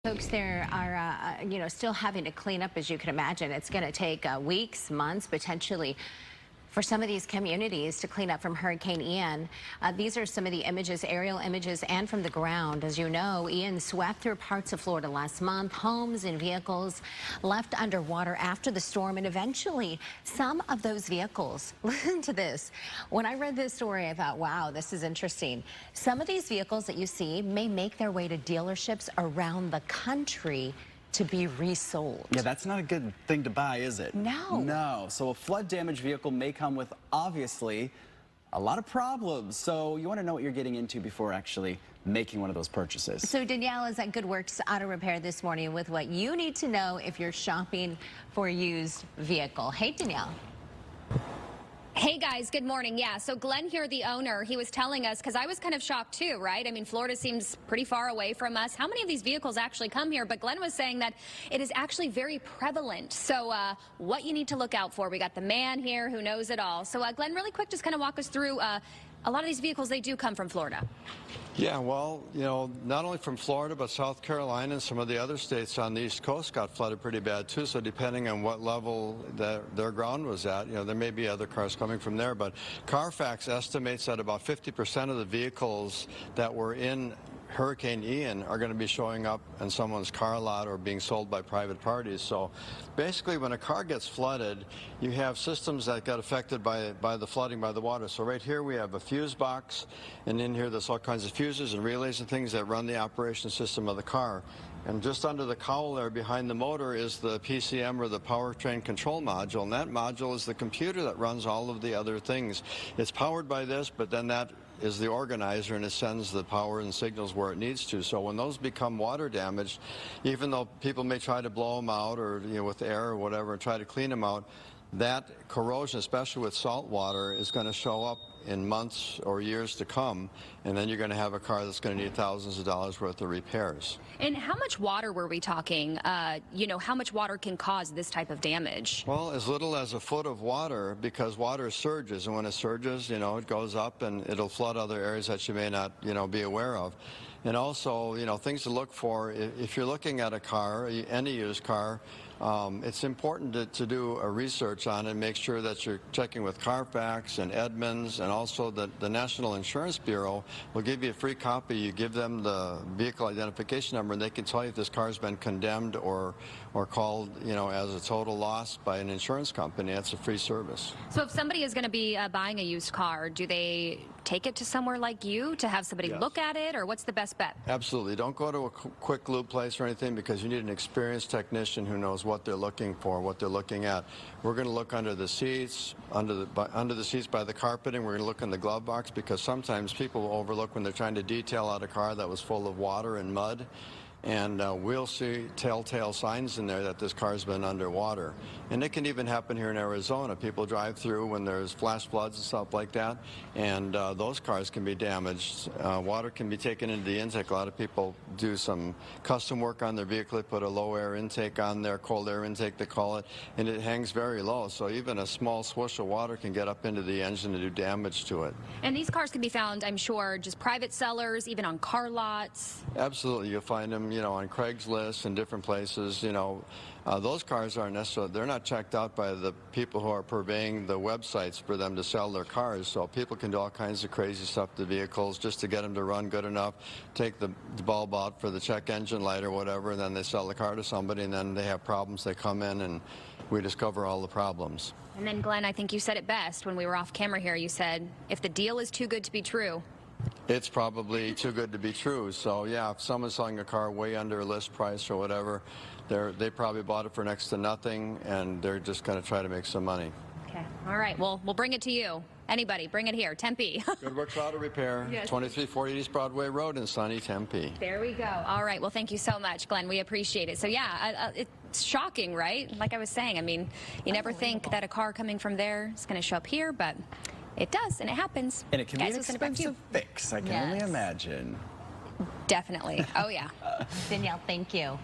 Folks there are, still having to clean up, as you can imagine. It's going to take weeks, months, potentially, for some of these communities to clean up from Hurricane Ian. These are some of the images, aerial images, and from the ground. As you know, Ian swept through parts of Florida last month. Homes and vehicles left underwater after the storm, and eventually some of those vehicles, listen to this. When I read this story, I thought, wow, this is interesting. Some of these vehicles that you see may make their way to dealerships around the country to be resold. Yeah, that's not a good thing to buy, is it? No. No. So a flood damaged vehicle may come with, obviously, a lot of problems. So you want to know what you're getting into before actually making one of those purchases. So Danielle is at Good Works Auto Repair this morning with what you need to know if you're shopping for a used vehicle. Hey, Danielle. Hey guys, good morning. Yeah, so Glen here, the owner, he was telling us, because I was kind of shocked too, right? I mean, Florida seems pretty far away from us. How many of these vehicles actually come here? But Glen was saying that it is actually very prevalent. So what you need to look out for. We got the man here who knows it all. So Glen, really quick, just kind of walk us through a lot of these vehicles, they do come from Florida. Yeah, well, not only from Florida, but South Carolina and some of the other states on the East Coast got flooded pretty bad, too. So depending on what level their ground was at, there may be other cars coming from there. But Carfax estimates that about 50% of the vehicles that were in Hurricane Ian are going to be showing up in someone's car lot or being sold by private parties. So basically, when a car gets flooded, you have systems that got affected by the flooding, by the water. So right here we have a fuse box, and in here there's all kinds of fuses and relays and things that run the operation system of the car. And just under the cowl there behind the motor is the PCM, or the powertrain control module, and that module is the computer that runs all of the other things. It's powered by this, but then that is the organizer, and it sends the power and signals where it needs to. So when those become water damaged, even though people may try to blow them out or with air or whatever and try to clean them out, that corrosion, especially with salt water, is going to show up in months or years to come, and then you're going to have a car that's going to need thousands of dollars worth of repairs. And how much water were we talking? How much water can cause this type of damage? Well, as little as a foot of water, because water surges, and when it surges, it goes up and it'll flood other areas that you may not, be aware of. And also, things to look for if you're looking at a car, any used car. It's important to do a research on it and make sure that you're checking with Carfax and Edmunds, and also the National Insurance Bureau will give you a free copy. You give them the vehicle identification number, and they can tell you if this car's been condemned or called, as a total loss by an insurance company. That's a free service. So if somebody is going to be buying a used car, do they take it to somewhere like you to have somebody look at it, or what's the best bet? Absolutely. Don't go to a quick lube place or anything, because you need an experienced technician who knows what they're looking for, what they're looking at. We're going to look under the seats, under the seats by the carpeting. We're going to look in the glove box, because sometimes people overlook when they're trying to detail out a car that was full of water and mud. And we'll see telltale signs in there that this car's been underwater. And it can even happen here in Arizona. People drive through when there's flash floods and stuff like that, and those cars can be damaged. Water can be taken into the intake. A lot of people do some custom work on their vehicle. They put a low air intake on there, cold air intake they call it, and it hangs very low. So even a small swoosh of water can get up into the engine and do damage to it. And these cars can be found, I'm sure, just private sellers, even on car lots? Absolutely. You'll find them on Craigslist and different places. Those cars aren't necessarily, they're not checked out by the people who are purveying the websites for them to sell their cars. So people can do all kinds of crazy stuff to vehicles just to get them to run good enough, take the bulb out for the check engine light or whatever, and then they sell the car to somebody, and then they have problems. They come in and we discover all the problems. And then Glenn, I think you said it best when we were off camera here. You said, if the deal is too good to be true, it's probably too good to be true. So yeah, if someone's selling a car way under a list price or whatever, they probably bought it for next to nothing, and they're just going to try to make some money. Okay. All right. Well, we'll bring it to you. Anybody, bring it here. Tempe. Good Works Auto Repair, yes. 2340 East Broadway Road in sunny Tempe. There we go. All right. Well, thank you so much, Glenn. We appreciate it. So yeah, it's shocking, right? Like I was saying, I mean, you never think that a car coming from there is going to show up here, but it does, and it happens. And it can be an expensive fix, I can only imagine. Definitely. Oh, yeah. Danielle, thank you.